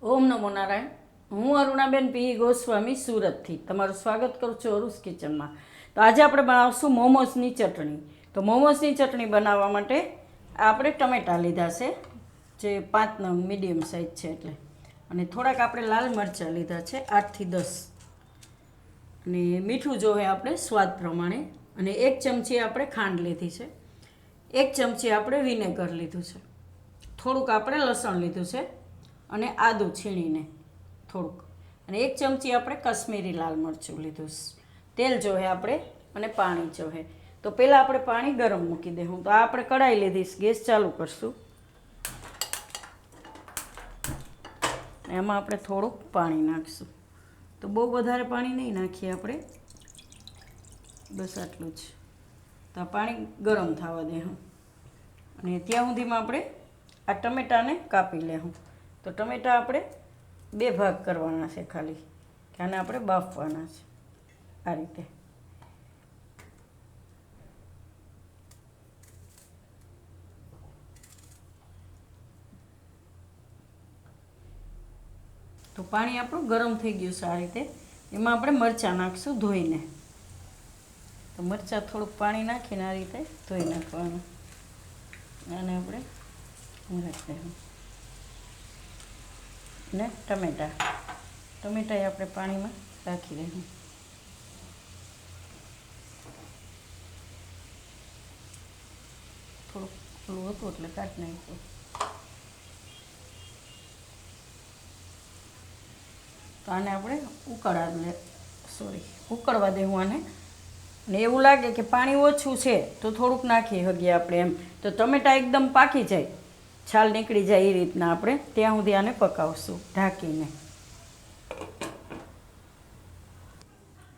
ઓમ નમો નારાયણ. હું અરુણાબેન પી ગોસ્વામી સુરતથી તમારું સ્વાગત કરું છું અરુસ કિચનમાં. તો આજે આપણે બનાવશું મોમોસની ચટણી. તો મોમોસની ચટણી બનાવવા માટે આપણે ટમેટાં લીધા છે, જે 5 નંગ મીડિયમ સાઇઝ છે એટલે, અને થોડાક આપણે લાલ મરચાં લીધા છે 8 થી 10, અને મીઠું જોવે આપણે સ્વાદ પ્રમાણે, અને 1 ચમચી આપણે ખાંડ લીધી છે, 1 ચમચી આપણે વિનેગર લીધું છે, થોડુંક આપણે લસણ લીધું છે, અને આદું છીણીને થોડુંક, અને 1 ચમચી આપણે કશ્મીરી લાલ મરચું લીધું છે. તેલ જોહે આપણે, અને પાણી જોહે. તો પહેલાં આપણે પાણી ગરમ મૂકી દઈશું. તો આ આપણે કઢાઈ લીધીશ, ગેસ ચાલુ કરશું. એમાં આપણે થોડુંક પાણી નાખીશું. તો બહુ વધારે પાણી નહીં નાખીએ આપણે, બસ આટલું જ. તો આ પાણી ગરમ થવા દઈશું, અને ત્યાં સુધીમાં આપણે આ ટમેટાને કાપી લેશું. તો ટમેટાં આપણે 2 ભાગ કરવાના છે ખાલી, કે આને આપણે બાફવાના છે આ રીતે. તો પાણી આપણું ગરમ થઈ ગયું છે આ રીતે. એમાં આપણે મરચાં નાખીશું ધોઈને. તો મરચાં થોડુંક પાણી નાખીને આ રીતે ધોઈ નાખવાનું. આને આપણે રાખી દઈશું. ને ટમેટાં આપણે પાણીમાં રાખી દઈશું. થોડુંક ઓલું હતું એટલે કાઢી નાખ્યું. તો આને આપણે ઉકળવા દેવું આને. અને એવું લાગે કે પાણી ઓછું છે તો થોડુંક નાખી શકીએ આપણે એમ. તો ટમેટાં એકદમ પાકી જાય, છાલ નીકળી જાય એ રીતના આપણે ત્યાં સુધી આને પકાવશું ઢાંકીને.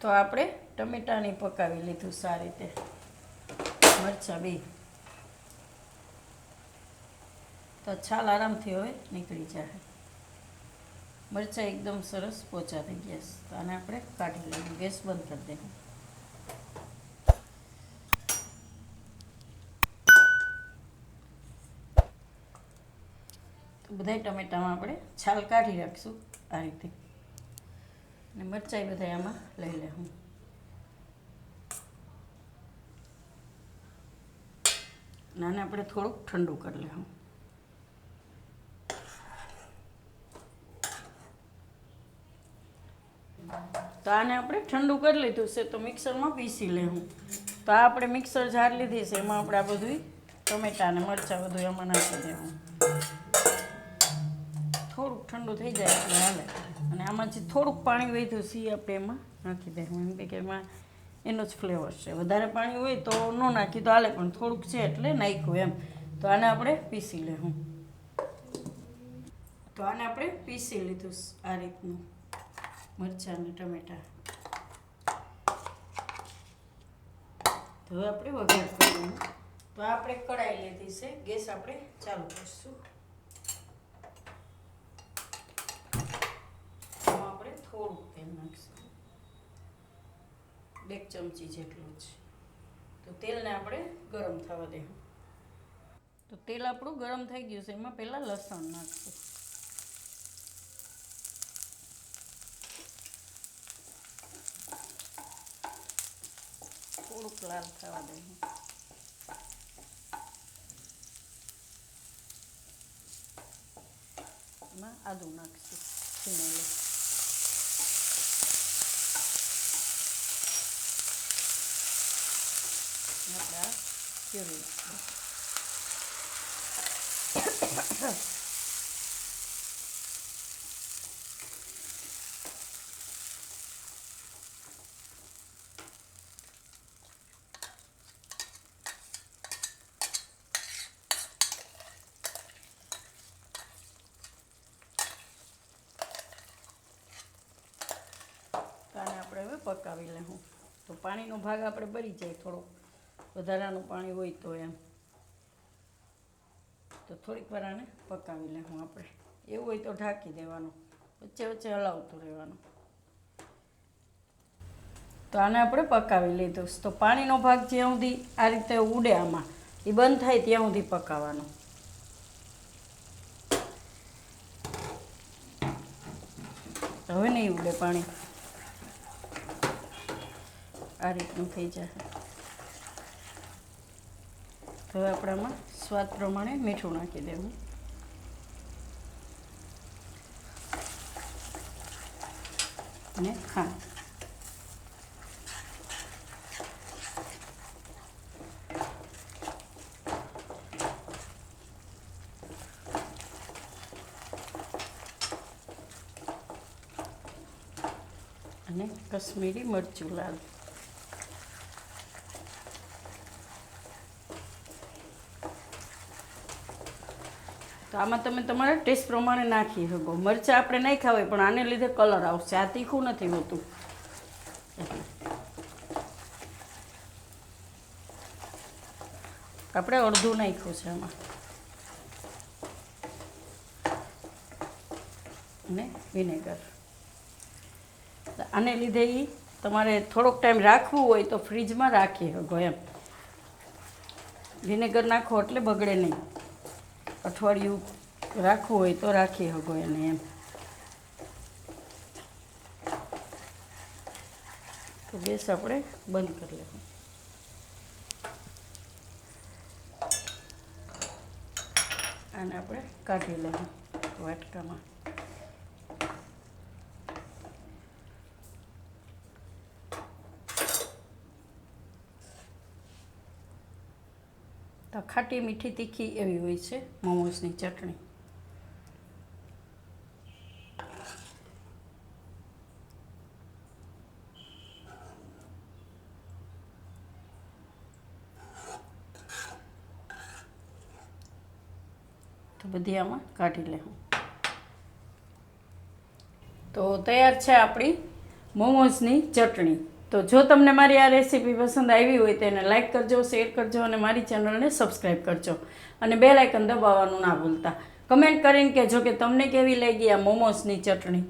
તો આપણે ટમેટાને પકાવી લીધું સારી રીતે, મરચાં બી. તો છાલ આરામથી હવે નીકળી જાય. મરચાં એકદમ સરસ પોચા થઈ ગયા છે. તો આને આપણે કાઢી લઈશું, ગેસ બંધ કરી દઈશું. તો બધા ટમેટામાં આપણે છાલ કાઢી રાખીશું આ રીતે, અને મરચાં બધા આમાં લઈ લેવું. અને આને આપણે થોડુંક ઠંડુ કરી લેવું. તો આને આપણે ઠંડુ કરી લીધું છે, તો મિક્સરમાં પીસી લેવું. તો આ આપણે મિક્સર જાર લીધી છે, એમાં આપણે આ બધું ટમેટાં અને મરચાં બધું એમાં નાખી દેવું. થોડુંક ઠંડુ થઈ જાય એટલે હાલે. અને આમાં જે થોડુંક પાણી વધ્યું છે એ આપણે એમાં નાખી દેવું. એમ કે એમાં એનો જ ફ્લેવર છે. વધારે પાણી હોય તો ન નાખી તો હાલે, પણ થોડુંક છે એટલે નાખ્યું એમ. તો આને આપણે પીસી લેવું. તો આને આપણે પીસી લીધું આ રીતનું, મરચાં અને ટમેટાં. તો હવે આપણે વઘાર કરવાનું. તો આપણે કઢાઈ લીધી છે, ગેસ આપણે ચાલુ કરીશું. એમાં આપણે થોડુંક તેલ નાખીશું, 1 ચમચી જેટલું જ. તો તેલને આપણે ગરમ થવા દેવું. તો તેલ આપણું ગરમ થઈ ગયું છે, એમાં પહેલાં લસણ નાખશું. થોડુંક લાલ થવા દઈએ. એમાં આદું નાખીશું છીણેલું. આપણે આ ચીરી નાખીશું. આને આપણે હવે પકાવી લેવું. તો પાણીનો ભાગ આપણે બળી જાય, થોડુંક વધારાનું પાણી હોય તો એમ. તો થોડીક વાર આને પકાવી લેવું આપણે. એવું હોય તો ઢાંકી દેવાનું, વચ્ચે વચ્ચે હલાવતું રહેવાનું. તો આને આપણે પકાવી લીધું. તો પાણીનો ભાગ જ્યાં સુધી આ રીતે ઉડે આમાં, એ બંધ થાય ત્યાં સુધી પકાવવાનો. હવે નહીં ઉડે પાણી, આ રીતનું થઈ જાય. હવે આપણે આમાં સ્વાદ પ્રમાણે મીઠું નાખી દેવું અને ખાંડ. અને કશ્મીરી મરચું લાલ. તો આમાં તમે તમારા ટેસ્ટ પ્રમાણે નાખી શકો. મરચાં આપણે નાખ્યા હોય પણ આને લીધે કલર આવશે, આ તીખું નથી હોતું. આપણે અડધું નાખ્યું છે આમાં. અને વિનેગર. આને લીધે તમારે થોડોક ટાઈમ રાખવું હોય તો ફ્રીજમાં રાખી શકો એમ. વિનેગર નાખો એટલે બગડે નહીં. અઠવાડિયું રાખવું હોય તો રાખી શકો એને એમ. તો ગેસ આપણે બંધ કરી લેવું. આને આપણે કાઢી લેવું વાટકામાં. તો ખાટી મીઠી તીખી એવી હોય છે મોમોસની ચટણી. તો બધી આમાં કાઢી લેવું. તો તૈયાર છે આપણી મોમોસની ચટણી. તો જો તમને મારી આ રેસીપી પસંદ આવી હોય તો એને લાઇક કરજો, શેર કરજો અને મારી ચેનલને સબસ્ક્રાઈબ કરજો અને બેલ આઇકન દબાવવાનું ના ભૂલતા. કમેન્ટ કરીને કહેજો કે તમને કેવી લાગી આ મોમોસની ચટણી.